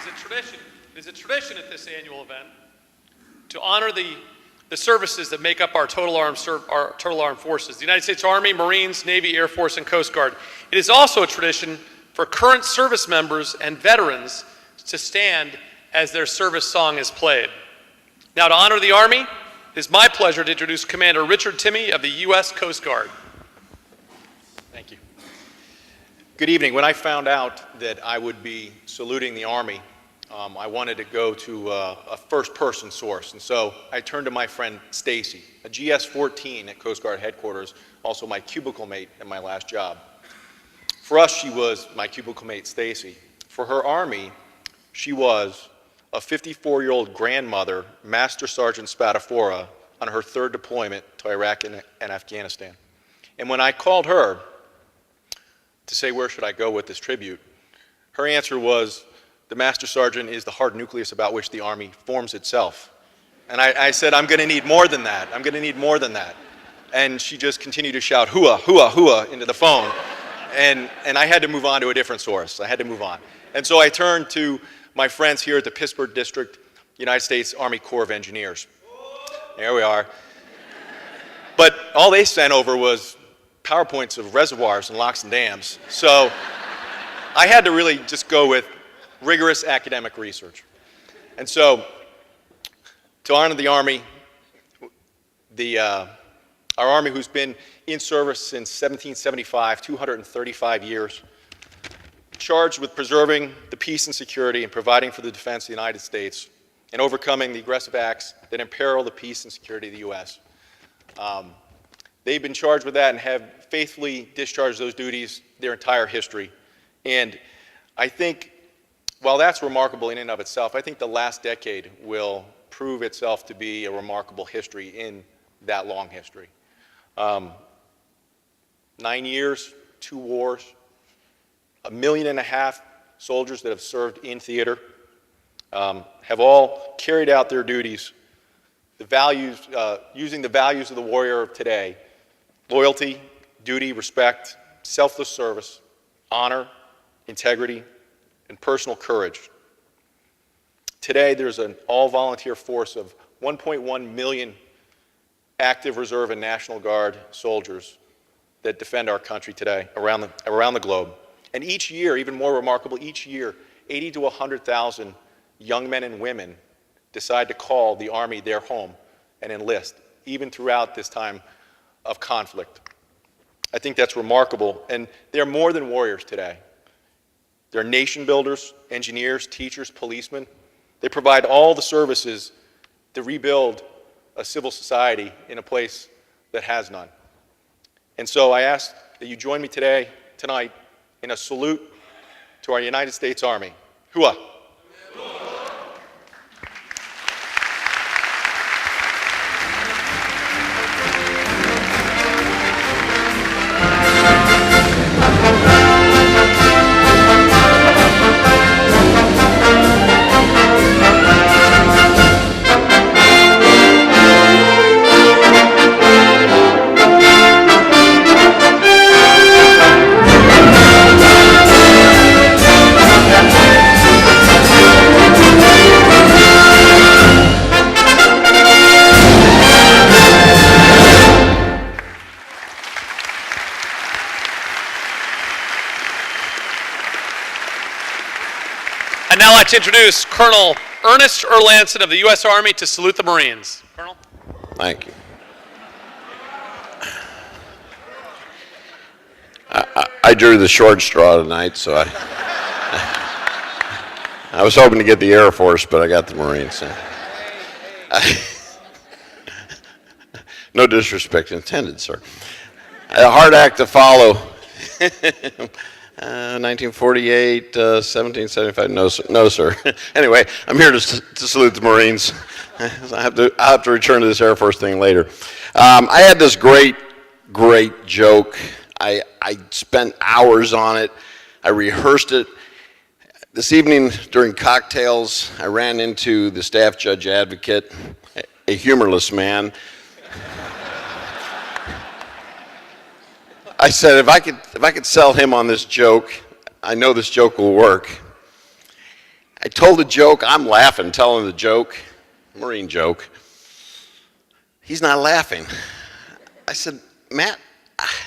It is a tradition at this annual event to honor the services that make up our total armed forces, the United States Army, Marines, Navy, Air Force, and Coast Guard. It is also a tradition for current service members and veterans to stand as their service song is played. Now, to honor the Army, it is my pleasure to introduce Commander Richard Timmy of the U.S. Coast Guard. Thank you. Good evening. When I found out that I would be saluting the Army, I wanted to go to a first-person source, and so I turned to my friend Stacy, a GS-14 at Coast Guard headquarters, also my cubicle mate at my last job. For us, she was my cubicle mate Stacy. For her Army, she was a 54-year-old grandmother, Master Sergeant Spadafora, on her third deployment to Iraq and Afghanistan. And when I called her to say where should I go with this tribute, her answer was, the Master Sergeant is the hard nucleus about which the Army forms itself. And I said, I'm going to need more than that. I'm going to need more than that. And she just continued to shout, hooah, hooah, hooah, into the phone. And I had to move on to a different source. I had to move on. And so I turned to my friends here at the Pittsburgh District, United States Army Corps of Engineers. There we are. But all they sent over was PowerPoints of reservoirs and locks and dams. So I had to really just go with rigorous academic research. And so, to honor the Army, our Army, who's been in service since 1775, 235 years, charged with preserving the peace and security and providing for the defense of the United States and overcoming the aggressive acts that imperil the peace and security of the U.S. They've been charged with that and have faithfully discharged those duties their entire history. And I think, while that's remarkable in and of itself, I think the last decade will prove itself to be a remarkable history in that long history. 9 years, 2 wars, 1.5 million soldiers that have served in theater, have all carried out their duties, the values, using the values of the warrior of today: loyalty, duty, respect, selfless service, honor, integrity, and personal courage. Today, there's an all-volunteer force of 1.1 million active reserve and National Guard soldiers that defend our country today around the globe. And each year, even more remarkable, each year, 80 to 100,000 young men and women decide to call the Army their home and enlist, even throughout this time of conflict. I think that's remarkable, and they're more than warriors today. They're nation builders, engineers, teachers, policemen. They provide all the services to rebuild a civil society in a place that has none. And so I ask that you join me tonight, in a salute to our United States Army. Hooah! I'd now like to introduce Colonel Ernest Erlandson of the U.S. Army to salute the Marines. Colonel? Thank you. I drew the short straw tonight, so I was hoping to get the Air Force, but I got the Marines. No disrespect intended, sir. A hard act to follow. 1948, 1775, no, sir. Anyway, I'm here to salute the Marines. I'll have to return to this Air Force thing later. I had this great joke. I spent hours on it. I rehearsed it. This evening during cocktails, I ran into the staff judge advocate, a humorless man. I said, if I could sell him on this joke, I know this joke will work. I told a joke. I'm laughing, telling the joke, Marine joke. He's not laughing. I said, Matt,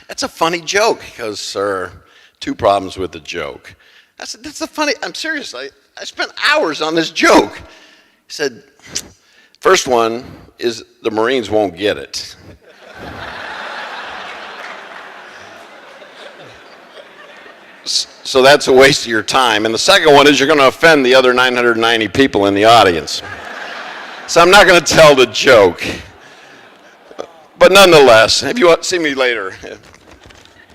that's a funny joke. He goes, sir, 2 problems with the joke. I said, that's a funny, I'm serious. I spent hours on this joke. He said, first one is the Marines won't get it. So that's a waste of your time. And the second one is you're going to offend the other 990 people in the audience. So I'm not going to tell the joke. But nonetheless, if you want to see me later,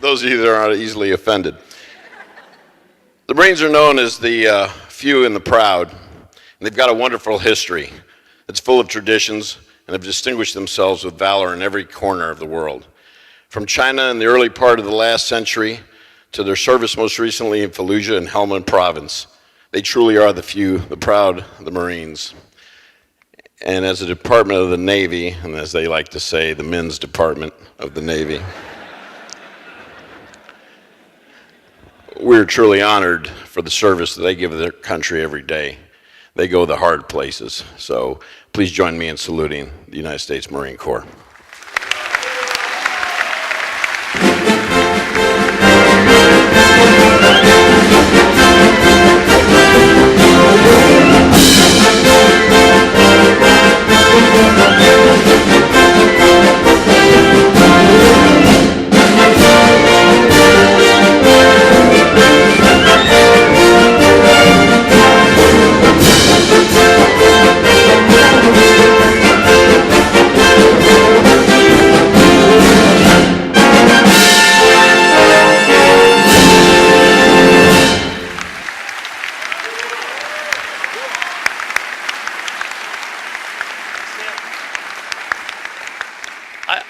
those of you that aren't easily offended. The Marines are known as the few and the proud. And they've got a wonderful history. It's full of traditions and have distinguished themselves with valor in every corner of the world. From China in the early part of the last century to their service most recently in Fallujah and Helmand Province. They truly are the few, the proud, the Marines. And as a department of the Navy, and as they like to say, the men's department of the Navy, we're truly honored for the service that they give their country every day. They go the hard places. So please join me in saluting the United States Marine Corps.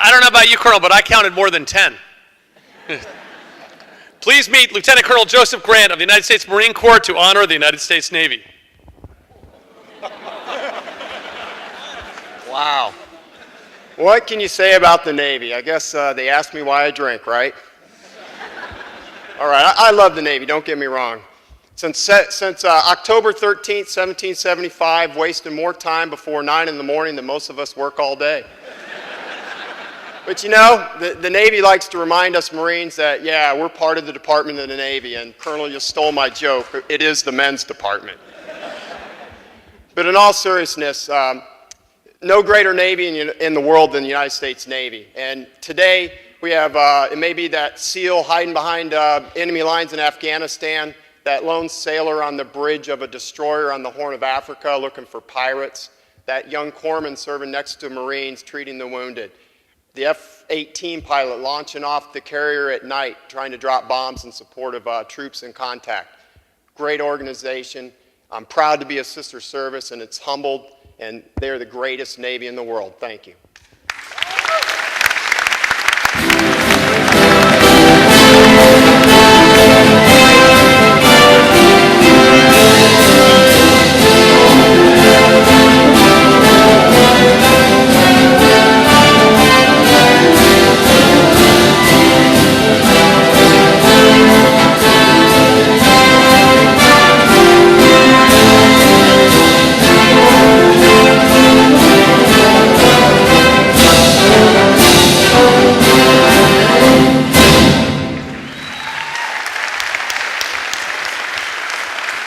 I don't know about you, Colonel, but I counted more than 10. Please meet Lieutenant Colonel Joseph Grant of the United States Marine Corps to honor the United States Navy. Wow. What can you say about the Navy? I guess they asked me why I drink, right? All right, I love the Navy, don't get me wrong. Since October 13th, 1775, wasting more time before 9 in the morning than most of us work all day. But you know, the Navy likes to remind us Marines that, yeah, we're part of the Department of the Navy, and Colonel, you stole my joke. It is the men's department. But in all seriousness, no greater Navy in the world than the United States Navy. And today, we have, it may be that SEAL hiding behind enemy lines in Afghanistan, that lone sailor on the bridge of a destroyer on the Horn of Africa looking for pirates, that young corpsman serving next to Marines treating the wounded, the F-18 pilot launching off the carrier at night trying to drop bombs in support of troops in contact. Great organization. I'm proud to be a sister service, and it's humbled, and they're the greatest Navy in the world. Thank you.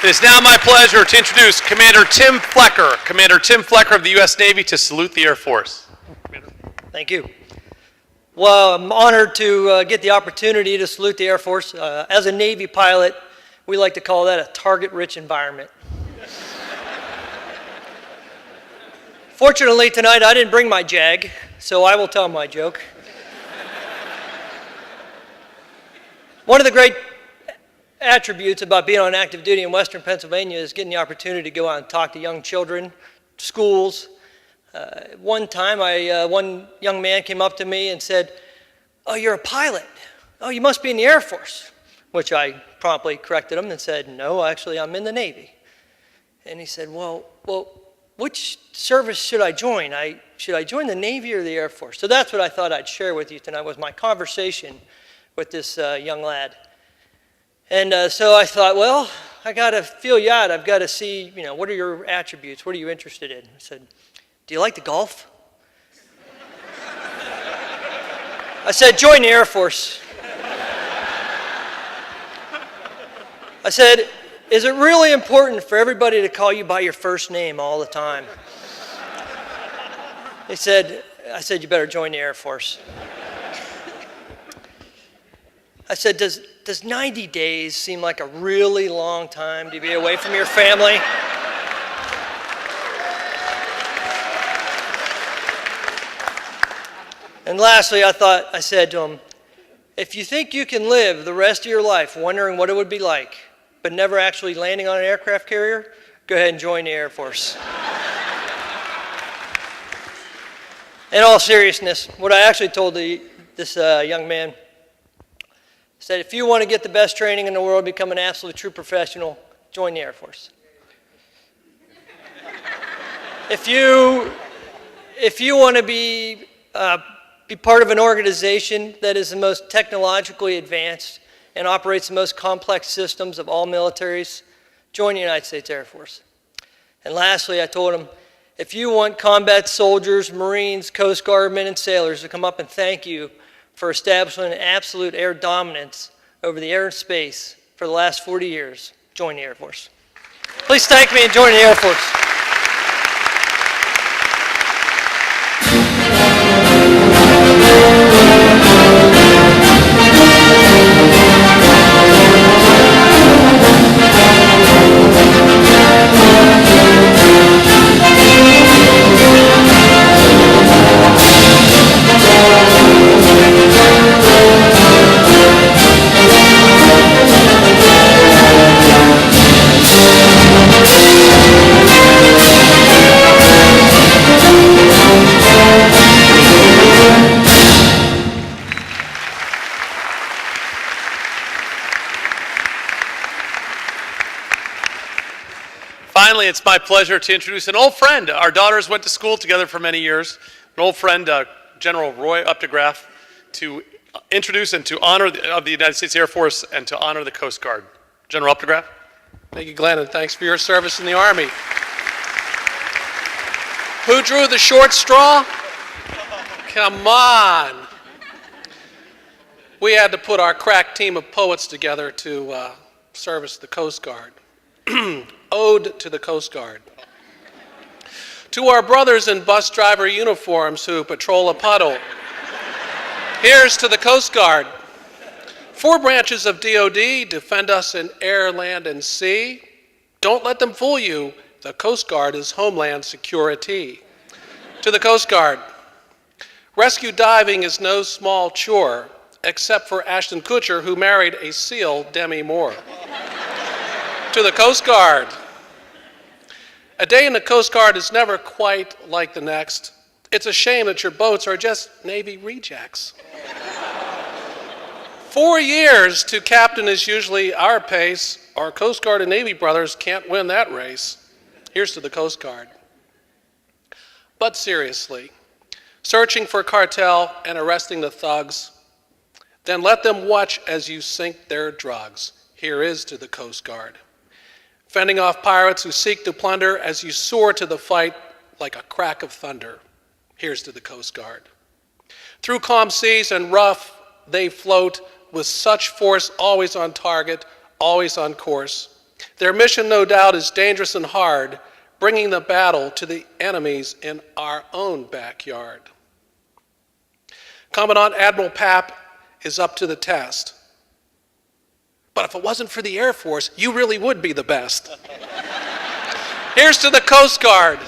It is now my pleasure to introduce Commander Tim Flecker, Commander Tim Flecker of the U.S. Navy, to salute the Air Force. Thank you. Well, I'm honored to get the opportunity to salute the Air Force. As a Navy pilot, we like to call that a target-rich environment. Fortunately, tonight I didn't bring my JAG, so I will tell my joke. One of the great attributes about being on active duty in Western Pennsylvania is getting the opportunity to go out and talk to young children, schools. One time, one young man came up to me and said, "Oh, you're a pilot. Oh, you must be in the Air Force," which I promptly corrected him and said, "No, actually, I'm in the Navy." And he said, well, which service should I join? Should I join the Navy or the Air Force? So that's what I thought I'd share with you tonight, was my conversation with this young lad. And so I thought, well, I got to feel you out. I've got to see, what are your attributes? What are you interested in? I said, do you like to golf? I said, join the Air Force. I said, is it really important for everybody to call you by your first name all the time? I said, you better join the Air Force. I said, does 90 days seem like a really long time to be away from your family? And lastly, I said to him, if you think you can live the rest of your life wondering what it would be like, but never actually landing on an aircraft carrier, go ahead and join the Air Force. In all seriousness, what I actually told this young man, said, if you want to get the best training in the world, become an absolute true professional, join the Air Force. If you want to be part of an organization that is the most technologically advanced and operates the most complex systems of all militaries, join the United States Air Force. And lastly, I told him, if you want combat soldiers, Marines, Coast Guardmen, and sailors to come up and thank you for establishing an absolute air dominance over the air and space for the last 40 years, join the Air Force. Please thank me and join the Air Force. Finally, it's my pleasure to introduce an old friend. Our daughters went to school together for many years. An old friend, General Roy Updegraff, to introduce and to honor of the United States Air Force and to honor the Coast Guard. General Updegraff. Thank you, Glenn, and thanks for your service in the Army. Who drew the short straw? Come on. We had to put our crack team of poets together to service the Coast Guard. Ode to the Coast Guard. To our brothers in bus driver uniforms who patrol a puddle, here's to the Coast Guard. 4 branches of DOD defend us in air, land, and sea. Don't let them fool you. The Coast Guard is Homeland Security. To the Coast Guard. Rescue diving is no small chore, except for Ashton Kutcher, who married a SEAL, Demi Moore. To the Coast Guard. A day in the Coast Guard is never quite like the next. It's a shame that your boats are just Navy rejects. 4 years to captain is usually our pace. Our Coast Guard and Navy brothers can't win that race. Here's to the Coast Guard. But seriously, searching for cartel and arresting the thugs, then let them watch as you sink their drugs. Here is to the Coast Guard. Fending off pirates who seek to plunder as you soar to the fight like a crack of thunder. Here's to the Coast Guard. Through calm seas and rough, they float with such force, always on target, always on course. Their mission, no doubt, is dangerous and hard, bringing the battle to the enemies in our own backyard. Commandant Admiral Papp is up to the test. But if it wasn't for the Air Force, you really would be the best. Here's to the Coast Guard.